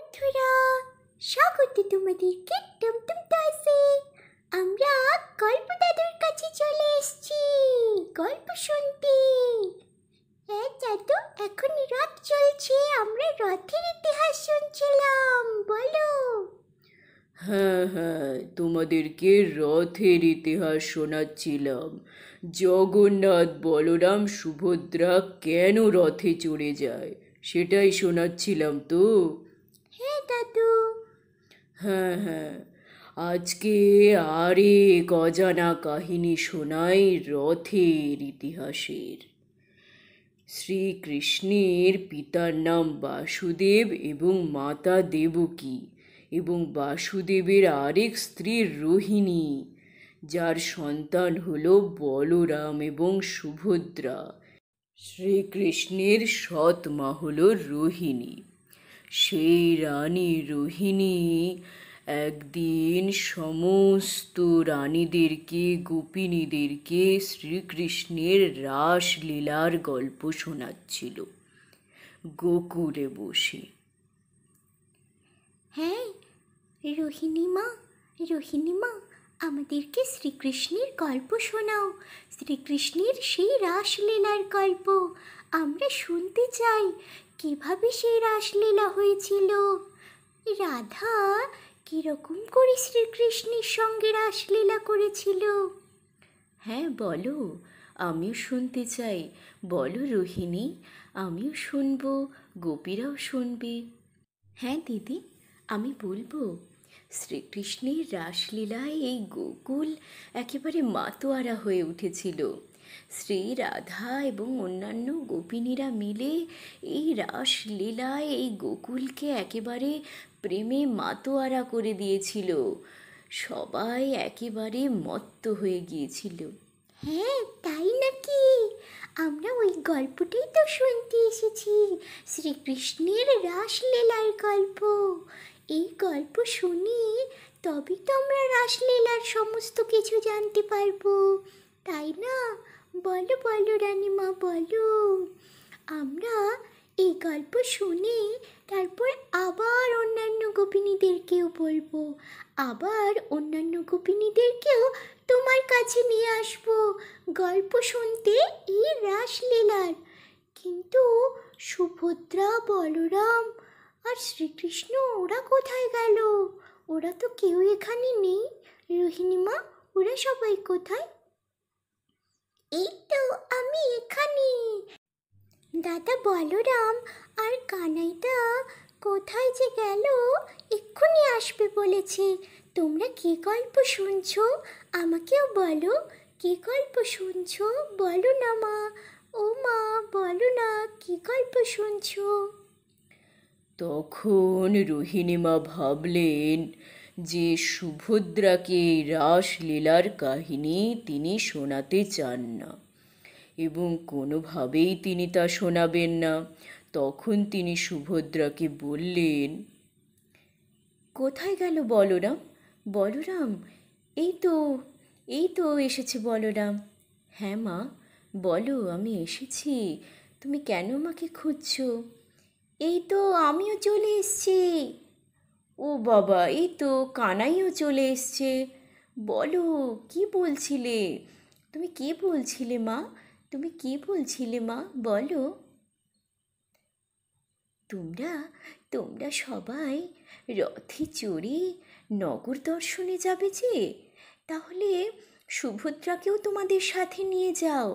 বন্ধুরা, স্বাগত তোমাদেরকে টুমটুম টয়সে। আমরা গল্প দাদুর কাছে চলে এসেছি গল্প শুনতে। হ্যাঁ দাদু, এখন রথ চলছে, আমরা রথের ইতিহাস শুনছিলাম। বলো। হ্যাঁ, তোমাদেরকে রথের ইতিহাস শোনাচ্ছিলাম। জগন্নাথ, বলরাম, সুভদ্রা কেন রথে চড়ে যায় সেটাই শোনাচ্ছিলাম তো। হ্যাঁ দাদু। হ্যাঁ, আজকে আরেক অজানা কাহিনী শোনাই রথের ইতিহাসের। শ্রীকৃষ্ণের পিতার নাম বাসুদেব এবং মাতা দেবকী, এবং বাসুদেবের আরেক স্ত্রী রোহিণী, যার সন্তান হলো বলরাম এবং সুভদ্রা। শ্রীকৃষ্ণের সৎ মা হলো রোহিণী। সেই রানী রোহিণী একদিন সমস্ত রানীদেরকে, গোপিনীদেরকে শ্রীকৃষ্ণের রাসলীলার গল্প শোনাচ্ছিল গোকুলে বসে। হ্যাঁ রোহিণী মা, আমাদেরকে শ্রীকৃষ্ণের গল্প শোনাও। শ্রীকৃষ্ণের সেই রাসলীলার গল্প আমরা শুনতে চাই। কিভাবে সেই রাসলীলা হয়েছিল, রাধা কিরকম করে শ্রীকৃষ্ণের সঙ্গে রাসলীলা করেছিল। হ্যাঁ বলো, আমিও শুনতে চাই। বলো রোহিণী, আমিও শুনবো, গোপীরাও শুনবে। হ্যাঁ দিদি, আমি বলবো। শ্রীকৃষ্ণের রাসলীলায় এই গোকুল একেবারে মাতোয়ারা হয়ে উঠেছিল। শ্রী রাধা এবং অন্যান্য গোপিনীরা মিলে এই রাসলীলায় এই গোকুলকে একেবারে প্রেমে মাতোয়ারা করে দিয়েছিল। সবাই একেবারে মত্ত হয়ে গিয়েছিল। হ্যাঁ তাই নাকি? আমরা ওই গল্পটাই তো শুনতে এসেছি, শ্রীকৃষ্ণের রাসলীলার গল্প। এই গল্প শুনি তবে তো আমরা রাসলীলার সমস্ত কিছু জানতে পারবো, তাই না? বলো বলো রানীমা, বলো। আমরা এই গল্প শুনে তারপর আবার অন্যান্য গোপিনীদেরকেও বলবো, আবার অন্যান্য গোপিনীদেরকেও তোমার কাছে নিয়ে আসবো গল্প শুনতে এই রাসলীলার। কিন্তু সুভদ্রা, বলরাম আর শ্রীকৃষ্ণ ওরা কোথায় গেল? ওরা তো কেউ এখানে নেই। রোহিণীমা, ওরা সবাই কোথায়? এই তো আমি এখানে। দাদা বলরাম আর কানাইদা কোথায় যে গেল, এক্ষুনি আসবে বলেছে। তোমরা কি গল্প শুনছো আমাকেও বলো। কি গল্প শুনছো বলো না মা। ও মা, বলো না কি গল্প শুনছো। তখন রোহিণীমা ভাবলেন যে সুভদ্রাকে এই রাসলীলার কাহিনী তিনি শোনাতে চান না, এবং কোনোভাবেই তিনি তা শোনাবেন না। তখন তিনি সুভদ্রাকে বললেন, কোথায় গেল বলরাম? বলরাম, এই তো এই তো এসেছে বলরাম। হ্যাঁ মা, বলো, আমি এসেছি। তুমি কেন আমাকে খুঁজছো? এই তো আমিও চলে এসেছি। ও বাবা, এই তো কানাইও চলে এসছে। বলো, কি বলছিলে? তুমি কি বলছিলে মা? তুমি কি বলছিলে মা, বলো। তোমরা তোমরা সবাই রথে চড়ে নগর দর্শনে যাবে যে, তাহলে সুভদ্রাকেও তোমাদের সাথে নিয়ে যাও।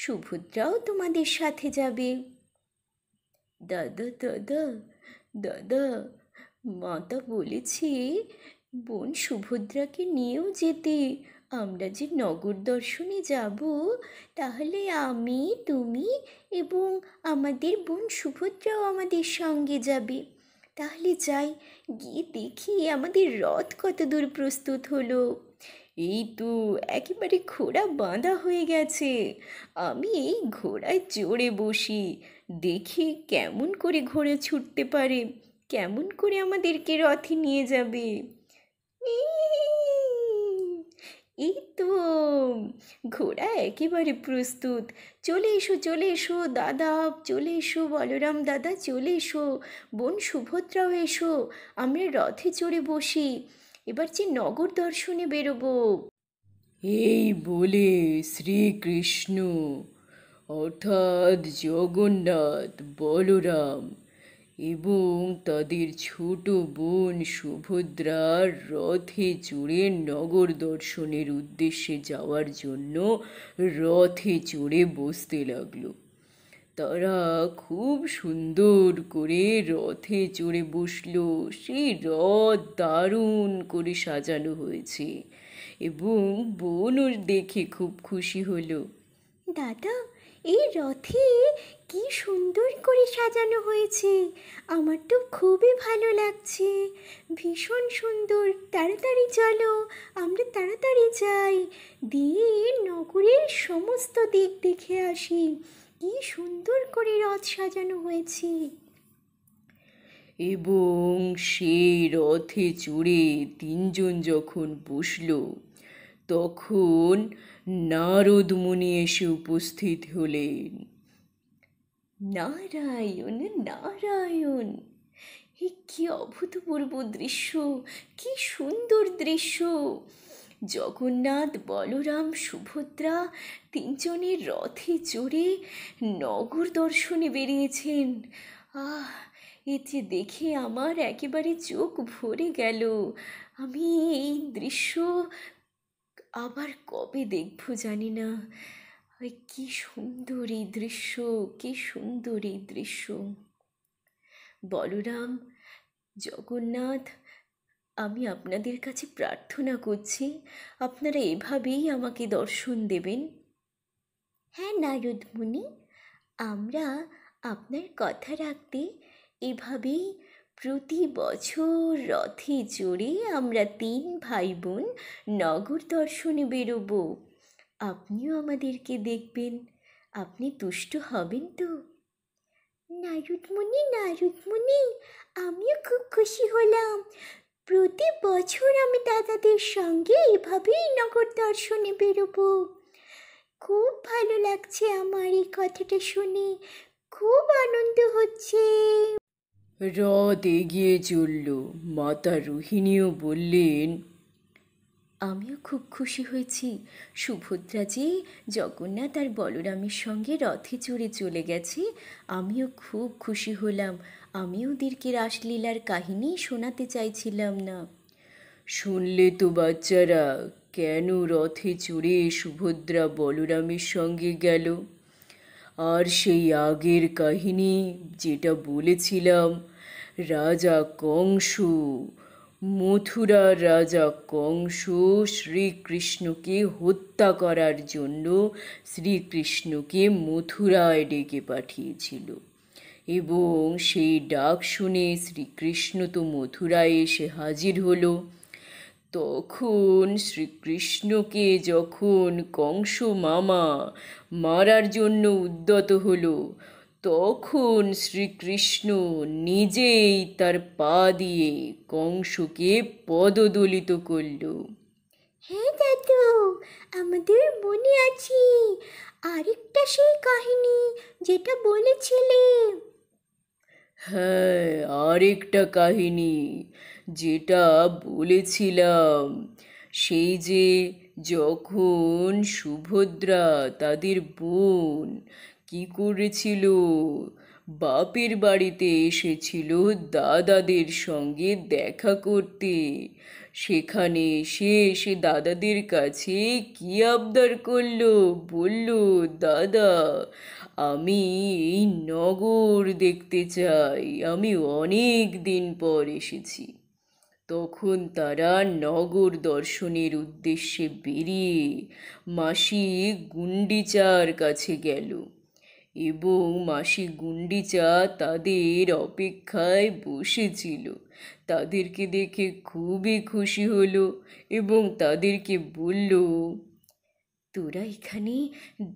সুভদ্রাও তোমাদের সাথে যাবে। দাদা দাদা দাদা, মাতা বলেছে বোন সুভদ্রাকে নিয়েও যেতে। আমরা যে নগর দর্শনে যাব, তাহলে আমি, তুমি এবং আমাদের বোন সুভদ্রাও আমাদের সঙ্গে যাবে। তাহলে যাই, গিয়ে দেখি আমাদের রথ কত দূর প্রস্তুত হলো। এই তো একেবারে ঘোড়া বাঁধা হয়ে গেছে। আমি এই ঘোড়ায় চড়ে বসি, দেখি কেমন করে ঘোড়া ছুটতে পারে, কেমন করে আমাদেরকে রথে নিয়ে যাবে। এই তো ঘোড়া একেবারে প্রস্তুত। চলে এসো, চলে এসো দাদা, চলে এসো বলরাম দাদা, চলে এসো, বোন সুভদ্রাও এসো, আমরা রথে চড়ে বসি, এবার যে নগর দর্শনে বেরোবো। এই বলে শ্রীকৃষ্ণ অর্থাৎ জগন্নাথ, বলরাম এবং তাদের ছোট বোন সুভদ্রার রথে চড়ে নগর দর্শনের উদ্দেশ্যে যাওয়ার জন্য রথে চড়ে বসতে লাগলো। তারা খুব সুন্দর করে রথে চড়ে বসলো। সেই রথ দারুণ করে সাজানো হয়েছে এবং বোনও দেখে খুব খুশি হলো। দাদা, এই রথে কি সুন্দর করে সাজানো হয়েছে, আমার তো খুবই ভালো লাগছে, ভীষণ সুন্দর। তাড়াতাড়ি চলো, আমরা তাড়াতাড়ি যাই, দিয়ে নগরের সমস্ত দিক দেখে আসি, কি সুন্দর করে রথ সাজানো হয়েছে। এবং সেই রথে চড়ে তিনজন যখন বসল, তখন নারদ মুনি এসে উপস্থিত হলেন। নারায়ণ নারায়ণ, এ কি অভূতপূর্ব দৃশ্য, কি সুন্দর দৃশ্য! জগন্নাথ, বলরাম, সুভদ্রা তিনজনের রথে চড়ে নগর দর্শনে বেরিয়েছেন। আহ, এ যে দেখে আমার একেবারে চোখ ভরে গেল। আমি এই দৃশ্য আবার কবে দেখবো জানি না। কি সুন্দর এই দৃশ্য, কি সুন্দর এই দৃশ্য! বলরাম, জগন্নাথ, আমি আপনাদের কাছে প্রার্থনা করছি, আপনারা এভাবেই আমাকে দর্শন দেবেন। হ্যাঁ নারদ মুনি, আমরা আপনার কথা রাখতে এভাবেই প্রতি বছর রথে চড়ে আমরা 3 ভাই বোন নগর দর্শনে বেরোবো। আপনিও আমাদেরকে দেখবেন, আপনি তুষ্ট হবেন তো? নারদ মুনি, আমিও খুব খুশি হলাম। প্রতি বছর আমি দাদাদের সঙ্গে এভাবেই নগর দর্শনে বেরোবো। খুব ভালো লাগছে আমার এই কথাটা শুনে, খুব আনন্দ হচ্ছে। রথ এগিয়ে চলল। মাতা রোহিণীও বললেন, আমিও খুব খুশি হয়েছি। সুভদ্রা যে জগন্নাথ আর বলরামের সঙ্গে রথে চড়ে চলে গেছে, আমিও খুব খুশি হলাম। আমি ওদেরকে রাসলীলার কাহিনী শোনাতে চাইছিলাম না। শুনলে তো বাচ্চারা, কেন রথে চড়ে সুভদ্রা বলরামের সঙ্গে গেল। আর সেই আগের কাহিনী যেটা বলেছিলাম, রাজা কংস, মথুরার রাজা কংস শ্রীকৃষ্ণকে হত্যা করার জন্য শ্রীকৃষ্ণকে মথুরায় ডেকে পাঠিয়েছিল এবং সেই ডাক শুনে শ্রীকৃষ্ণ তো মথুরায় এসে হাজির হলো। তখন শ্রীকৃষ্ণকে যখন কংস মামা মারার জন্য উদ্যত হলো, তখন শ্রীকৃষ্ণ নিজেই তার পা দিয়ে কংসকে পদদলিত করল। হ্যাঁ দাদু, আমাদের মনে আছে আরেকটা সেই কাহিনী যেটা বলেছিলে। হ্যাঁ, আরেকটা কাহিনী যেটা বলেছিলাম, সেই যে যখন সুভদ্রা তাদের বোন কি করেছিল, বাপের বাড়িতে এসেছিল দাদাদের সঙ্গে দেখা করতে। সেখানে এসে দাদাদের কাছে কি আবদার করলো, বলল, দাদা আমি এই নগর দেখতে চাই, আমি অনেক দিন পর এসেছি। তখন তারা নগর দর্শনের উদ্দেশ্যে বেরিয়ে মাসি গুন্ডিচার কাছে গেল এবং মাসি গুন্ডিচা তাদের অপেক্ষায় বসেছিল। তাদেরকে দেখে খুবই খুশি হলো এবং তাদেরকে বলল, তোরা এখানে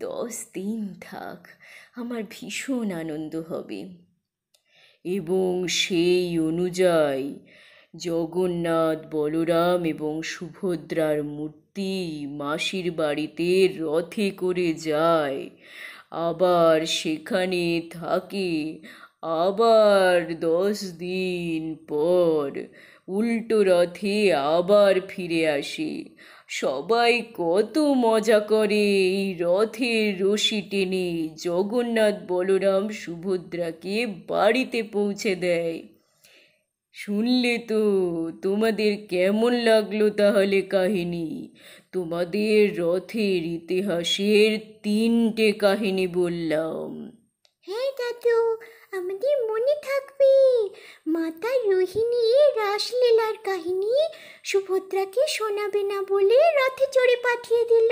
10 দিন থাক, আমার ভীষণ আনন্দ হবে। এবং সেই অনুযায়ী জগন্নাথ, বলরাম এবং সুভদ্রার মূর্তি সত্যি মাসির বাড়িতে রথে করে যায়, আবার সেখানে থাকে, আবার 10 দিন পর উল্টো রথে আবার ফিরে আসে। সবাই কত মজা করে এই রথের রশি টেনে জগন্নাথ বলরাম সুভদ্রাকে বাড়িতে পৌঁছে দেয়। শুনলে তো? তোমাদের কেমন লাগলো তাহলে কাহিনী? তোমাদের রথের ইতিহাসের 3টে কাহিনী বললাম। হ্যাঁ দাদু, আমাদের মনে থাকবে। মাতা রোহিণী রাসলীলার কাহিনী সুভদ্রাকে শোনাবে না বলে রথে চড়ে পাঠিয়ে দিল।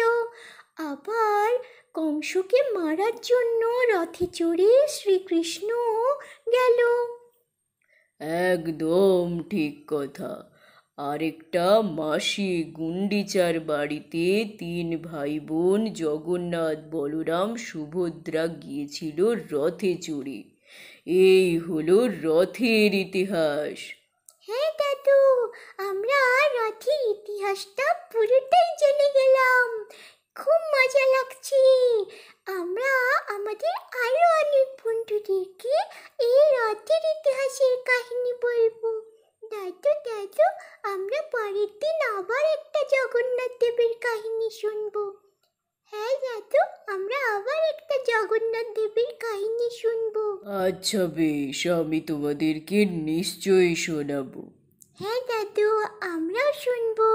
আবার কংসকে মারার জন্য রথে চড়ে শ্রীকৃষ্ণ গেল। একদম ঠিক কথা। আরেকটা মাসি গুন্ডিচার বাড়িতে 3 ভাই বোন জগন্নাথ বলরাম সুভদ্রা গিয়েছিল রথে চড়ে। এই হলো রথের ইতিহাস। হ্যাঁ দাদু, আমরা রথের ইতিহাসটা পুরোটাই জেনে গেলাম। খুব মজা লাগছে। আমরা আমাদের আরো অনেক বন্ধুদেরকে এই রথের ইতিহাসের কাহিনী বলবো। দাদু দাদু, আমরা পরের দিন আবার একটা জগন্নাথ দেবের কাহিনী শুনবো। হ্যাঁ দাদু, আমরা আবার একটা জগন্নাথ দেবের কাহিনী শুনবো। আচ্ছা বেশ, আমি তোমাদেরকে নিশ্চয়ই শোনাবো। হ্যাঁ দাদু, আমরাও শুনবো।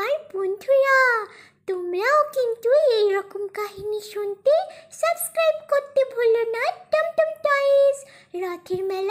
আর বন্ধুরা, তোমরাও কিন্তু এইরকম কাহিনী শুনতে সাবস্ক্রাইব করতে ভুলো না টমটম টয়েস। রথের মেলা